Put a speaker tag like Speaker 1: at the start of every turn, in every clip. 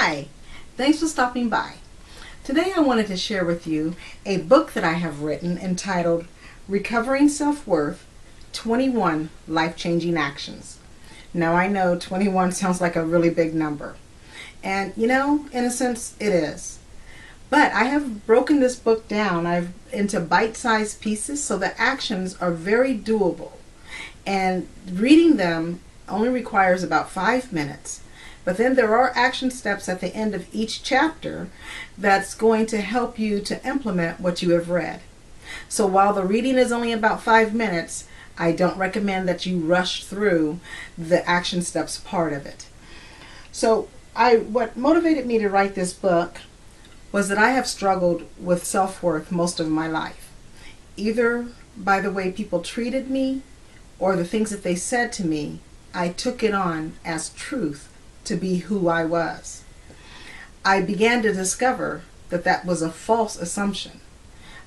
Speaker 1: Hi, thanks for stopping by. Today I wanted to share with you a book that I have written entitled Recovering Self-Worth, 21 Life-Changing Actions. Now I know 21 sounds like a really big number. And in a sense it is. But I have broken this book down into bite-sized pieces so the actions are very doable. And reading them only requires about 5 minutes. But then there are action steps at the end of each chapter that's going to help you to implement what you have read. So while the reading is only about 5 minutes, I don't recommend that you rush through the action steps part of it. So what motivated me to write this book was that I have struggled with self-worth most of my life, either by the way people treated me or the things that they said to me. I took it on as truth to be who I was. I began to discover that that was a false assumption.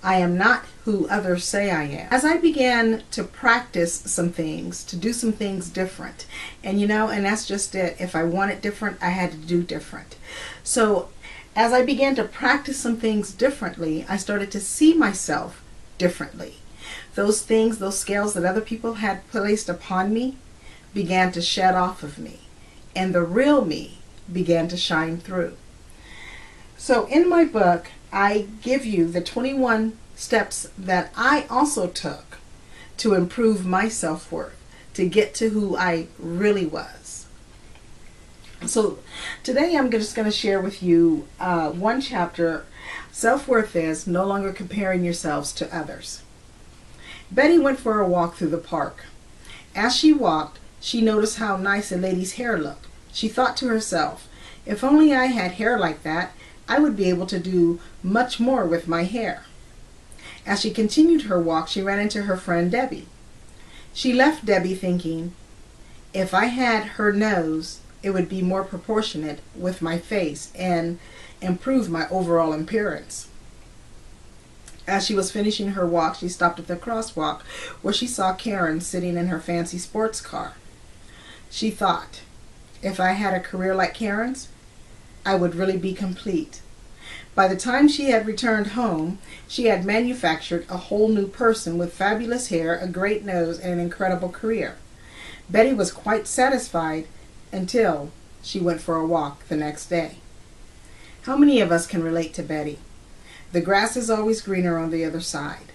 Speaker 1: I am not who others say I am. As I began to practice some things, to do some things different, and that's just it. If I wanted different, I had to do different. So as I began to practice some things differently, I started to see myself differently. Those things, those scales that other people had placed upon me began to shed off of me. And the real me began to shine through. So in my book, I give you the 21 steps that I also took to improve my self-worth, to get to who I really was. So today I'm just going to share with you one chapter. Self-worth is no longer comparing yourselves to others. Betty went for a walk through the park. As she walked, she noticed how nice a lady's hair looked. She thought to herself, if only I had hair like that, I would be able to do much more with my hair. As she continued her walk, she ran into her friend Debbie. She left Debbie thinking, if I had her nose, it would be more proportionate with my face and improve my overall appearance. As she was finishing her walk, she stopped at the crosswalk where she saw Karen sitting in her fancy sports car. She thought, if I had a career like Karen's, I would really be complete. By the time she had returned home, she had manufactured a whole new person with fabulous hair, a great nose, and an incredible career. Betty was quite satisfied until she went for a walk the next day. How many of us can relate to Betty? The grass is always greener on the other side.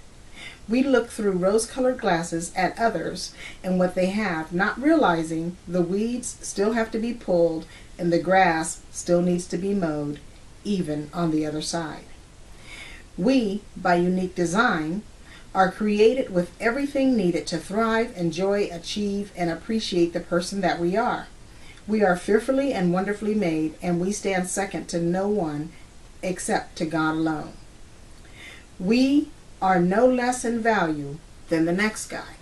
Speaker 1: We look through rose-colored glasses at others and what they have, not realizing the weeds still have to be pulled and the grass still needs to be mowed, even on the other side. We, by unique design, are created with everything needed to thrive, enjoy, achieve, and appreciate the person that we are. We are fearfully and wonderfully made, and we stand second to no one except to God alone. We are no less in value than the next guy.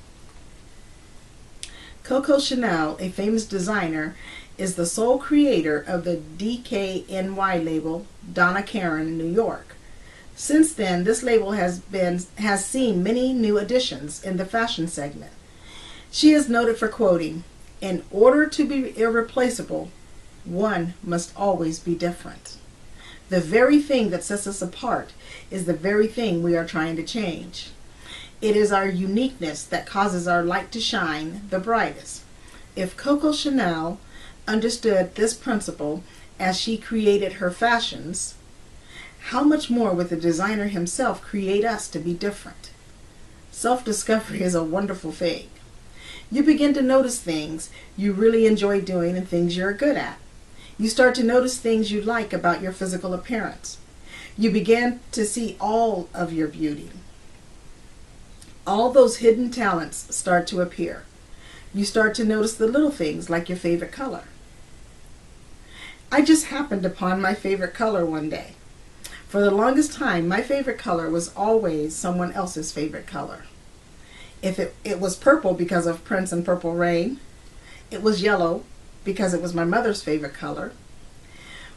Speaker 1: Coco Chanel, a famous designer, is the sole creator of the DKNY label Donna Karan in New York. Since then, this label has seen many new additions in the fashion segment. She is noted for quoting, "In order to be irreplaceable, one must always be different." The very thing that sets us apart is the very thing we are trying to change. It is our uniqueness that causes our light to shine the brightest. If Coco Chanel understood this principle as she created her fashions, how much more would the designer himself create us to be different? Self-discovery is a wonderful thing. You begin to notice things you really enjoy doing and things you're good at. You start to notice things you like about your physical appearance. You begin to see all of your beauty. All those hidden talents start to appear. You start to notice the little things like your favorite color. I just happened upon my favorite color one day. For the longest time, my favorite color was always someone else's favorite color. If it was purple because of Prince and Purple Rain, it was yellow because it was my mother's favorite color.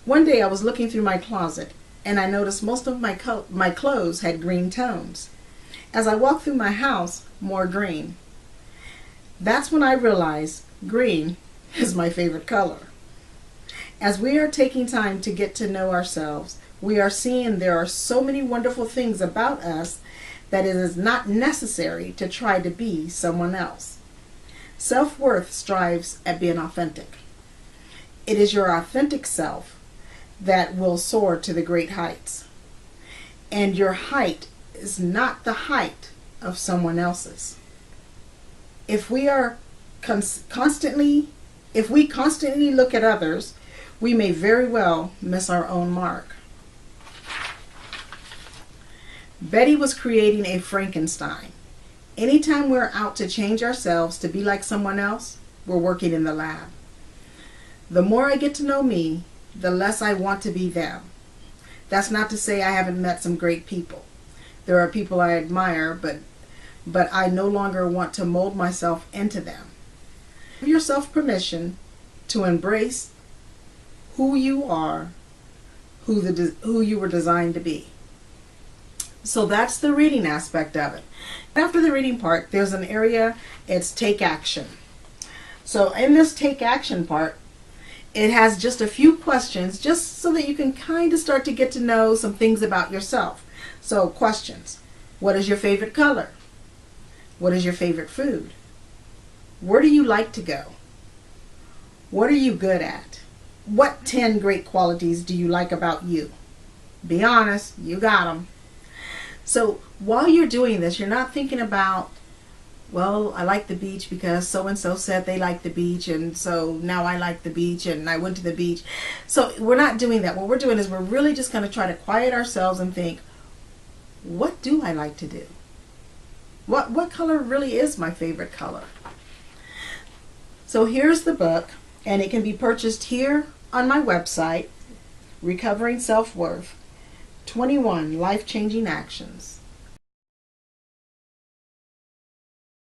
Speaker 1: One day I was looking through my closet and I noticed most of my clothes had green tones. As I walked through my house, more green. That's when I realized green is my favorite color. As we are taking time to get to know ourselves, we are seeing there are so many wonderful things about us that it is not necessary to try to be someone else. Self-worth strives at being authentic. It is your authentic self that will soar to the great heights. And your height is not the height of someone else's. If we are constantly look at others, we may very well miss our own mark. Betty was creating a Frankenstein. Anytime we're out to change ourselves to be like someone else, we're working in the lab. The more I get to know me, the less I want to be them. That's not to say I haven't met some great people. There are people I admire, but I no longer want to mold myself into them. Give yourself permission to embrace who you are, who you were designed to be. So that's the reading aspect of it. After the reading part, there's an area, it's take action. So in this take action part, it has just a few questions just so that you can kind of start to get to know some things about yourself. So questions. What is your favorite color? What is your favorite food? Where do you like to go? What are you good at? What 10 great qualities do you like about you? Be honest, you got them. So while you're doing this, you're not thinking about, well, I like the beach because so-and-so said they like the beach, and so now I like the beach and I went to the beach. So we're not doing that. What we're doing is we're really just going to try to quiet ourselves and think, what do I like to do? What color really is my favorite color? So here's the book, and it can be purchased here on my website, Recovering Self-Worth, 21 Life-Changing Actions.